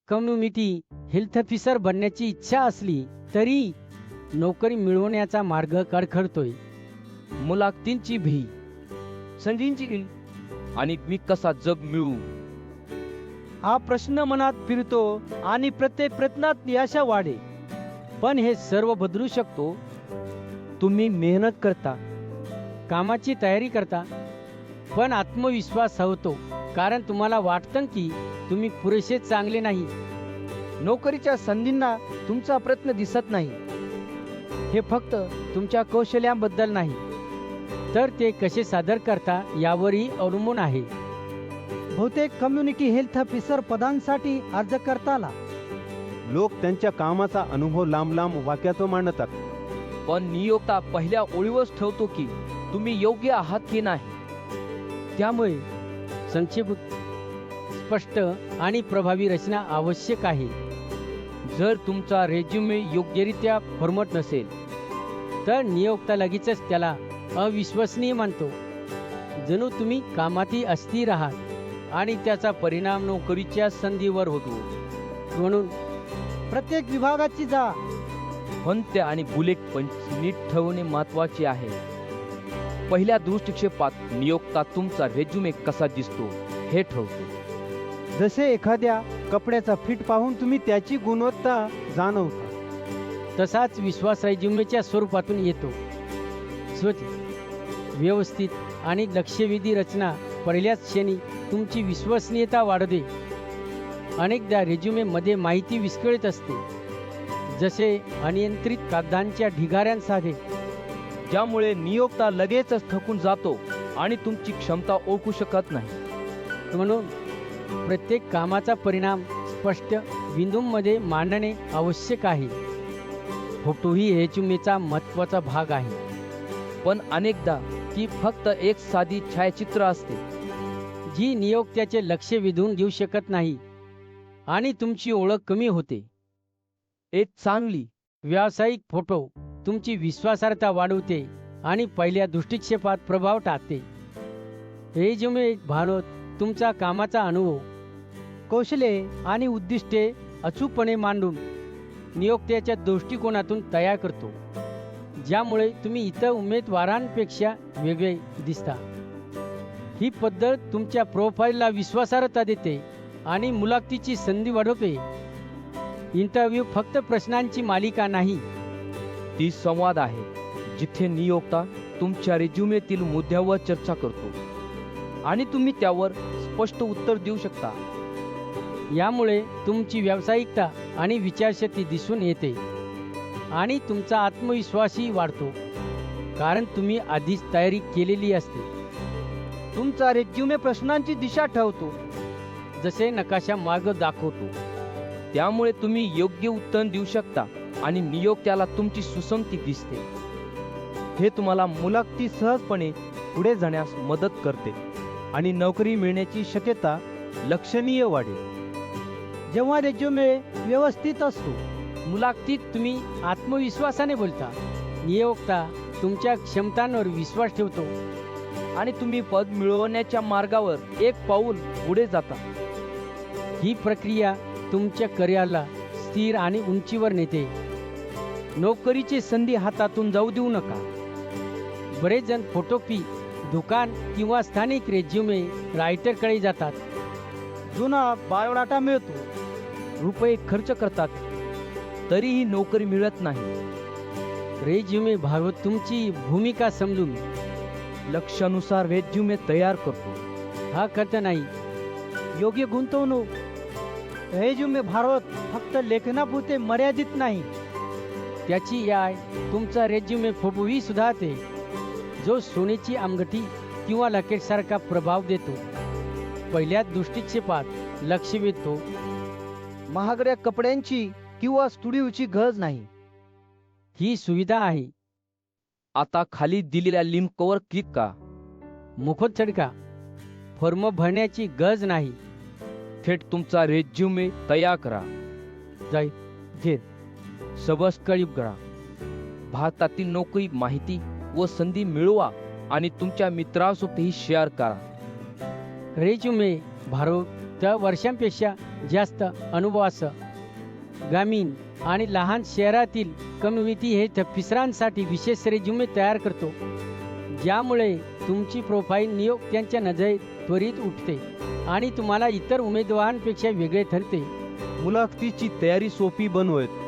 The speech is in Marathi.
कम्युनिटी हेल्थ ऑफिसर बनण्याची इच्छा असली तरी नोकरी मिळवण्याचा मार्ग कडखडतोय. मुलाखतींची भी, संधींची आणि मी कसा जग मिळू हा प्रश्न मनात फिरतो आणि प्रत्येक प्रयत्नात निराशा वाढे. पण हे सर्व बदलू शकतो. तुम्ही मेहनत करता, कामाची तयारी करता, पण आत्मविश्वास हवतो, कारण तुम्हाला वाटतं की तुम्ही पुरेसे चांगले नाही. नोकरीच्या संधींना तुमचा प्रयत्न दिसत नाही. हे फक्त तुमच्या कौशल्याबद्दल नाही, तर ते कसे सादर करता यावरही अवलंबून आहे. बहुतेक कम्युनिटी हेल्थ ऑफिसर पदांसाठी अर्ज करताना लोक त्यांच्या कामाचा अनुभव लांब लांब वाक्यात मांडतात. पण नियोक्ता पहिल्या ओळीवरच ठेवतो की तुम्ही योग्य आहात की नाही. त्यामुळे संक्षेप, स्पष्ट आणि प्रभावी रचना आवश्यक आहे. जर तुमचा रेझ्युमे योग्यरित्या फॉर्मॅट नसेल तर नियोक्ता लगेचच त्याला अविश्वसनीय मानतो, जणू तुम्ही कामातही अस्थिर आहात आणि त्याचा परिणाम नोकरीच्या संधीवर होतो. म्हणून प्रत्येक विभागाची जा फंत्या आणि बुलेट पॉइंट्स नीट ठेवणे महत्त्वाचे आहे. पहिल्या दृष्टिक्षेपात नियोक्ता तुमचा रेझ्युमे कसा दिसतो हे ठेवतो. जसे एखाद्या कपड्याचा फिट पाहून तुम्ही त्याची गुणवत्ता जाणवता. तसाच विश्वास रेझ्युमेच्या स्वरूपातून येतो. स्वच्छ, व्यवस्थित आणि लक्षवेधी रचना पहिल्याच क्षणी तुमची विश्वसनीयता वाढते. अनेकदा रेझ्युमेमध्ये माहिती विस्कळीत असते, जसे अनियंत्रित कागदांच्या ढिगाऱ्यांसारखे, ज्यामुळे नियोक्ता लगेचच थकून जातो आणि तुमची क्षमता ओळखू शकत नाही. म्हणून प्रत्येक कामाचा परिणाम स्पष्ट बिंदूंमध्ये मांडणे आवश्यक आहे. फोटो ही रेझ्युमेचा महत्त्वाचा भाग आहे. पण अनेकदा ती फक्त एक साधी छायाचित्र असते, जी नियोक्त्याचे लक्ष वेधून घेऊ शकत नाही आणि तुमची ओळख कमी होते. एक चांगली व्यावसायिक फोटो तुमची विश्वासार्हता वाढवते आणि पहिल्या दृष्टिक्षेपात प्रभाव टाकते. रेझ्युमे भानोत तुमचा कामाचा अनुभव, कौशल्ये आणि उद्दिष्टे अचूकपणे मांडून नियोक्त्याच्या दृष्टिकोनातून तयार करतो, ज्यामुळे तुम्ही इतर उमेदवारांपेक्षा वेगळे दिसता. ही पद्धत तुमच्या प्रोफाईलला विश्वासार्हता देते आणि मुलाखतीची संधी वाढवते. इंटरव्ह्यू फक्त प्रश्नांची मालिका नाही, ती संवाद आहे जिथे नियोक्ता तुमच्या रेझ्युमेतील मुद्द्यावर चर्चा करतो आणि तुम्ही त्यावर स्पष्ट उत्तर देऊ शकता. यामुळे तुमची व्यावसायिकता आणि विचारशक्ती दिसून येते आणि तुमचा आत्मविश्वासही वाढतो, कारण तुम्ही आधीच तयारी केलेली असते. तुमचा रेझ्युमे प्रश्नांची दिशा ठेवतो, जसे नकाशा मार्ग दाखवतो. त्यामुळे तुम्ही योग्य उत्तर देऊ शकता आणि नियोक्त्याला तुमची सुसंगती दिसते. हे तुम्हाला मुलाखती सहजपणे पुढे जाण्यास मदत करते आणि नोकरी मिळण्याची शक्यता लक्षणीय वाढेल. जेव्हा रेझ्युमे व्यवस्थित असतो, मुलाखतीत तुम्ही आत्मविश्वासाने बोलता. नियोक्ता तुमच्या क्षमतांवर विश्वास ठेवतो. आणि तुम्ही पद मिळवण्याच्या मार्गावर एक पाऊल पुढे जाता. ही प्रक्रिया तुमच्या करिअरला स्थिर आणि उंचीवर नेते. नोकरीची संधी हातातून जाऊ देऊ नका. बरेच जण फोटोकॉपी दुकान किंवा स्थानिक रेझ्युमे रायटरकडे जातात. जुना बायोडाटा मिळतो, रुपये खर्च करतात, तरीही नोकरी मिळत नाही. रेझ्युमे भागवत तुमची भूमिका समजून लक्ष्यानुसार रेझ्युमे तयार करतो. हा खर्च नाही, योग्य गुंतवणूक. रेझ्युमे भारत फक्त लेखनापुरते मर्यादित नाही. त्याची याय तुमचा रेझ्युमे फोटोही सुधारते, जो सोन्याची अंगठी किंवा लकेटसारखा प्रभाव देतो. पहिल्या दृष्टिक्षेपात लक्ष वेधतो. महागड्या कपड्यांची किंवा स्टुडिओची गरज नाही. ही सुविधा आहे. आता खाली दिलेल्या लिंकवर क्लिक करा. मुखोत चढका. फॉर्म भरण्याची गरज नाही. थेट तुमचा रेझ्युमे तयार करा. जे सबस्क्राईब करा. भारतातील नोकरी माहिती व संधी मिळवा आणि तुमच्या मित्रांसोबतही शेअर करा. रेझ्युमे भारत तर वर्षांपेक्षा जास्त अनुभवासह ग्रामीण आणि लहान शहरातील कम्युनिटी हे तपस्विरांसाठी विशेष रेज्युमे तयार करतो, ज्यामुळे तुमची प्रोफाईल नियोक्त्यांच्या नजरेत त्वरित उठते आणि तुम्हाला इतर उमेदवारांपेक्षा वेगळे ठरते. मुलाखतीची तयारी सोपी बनवत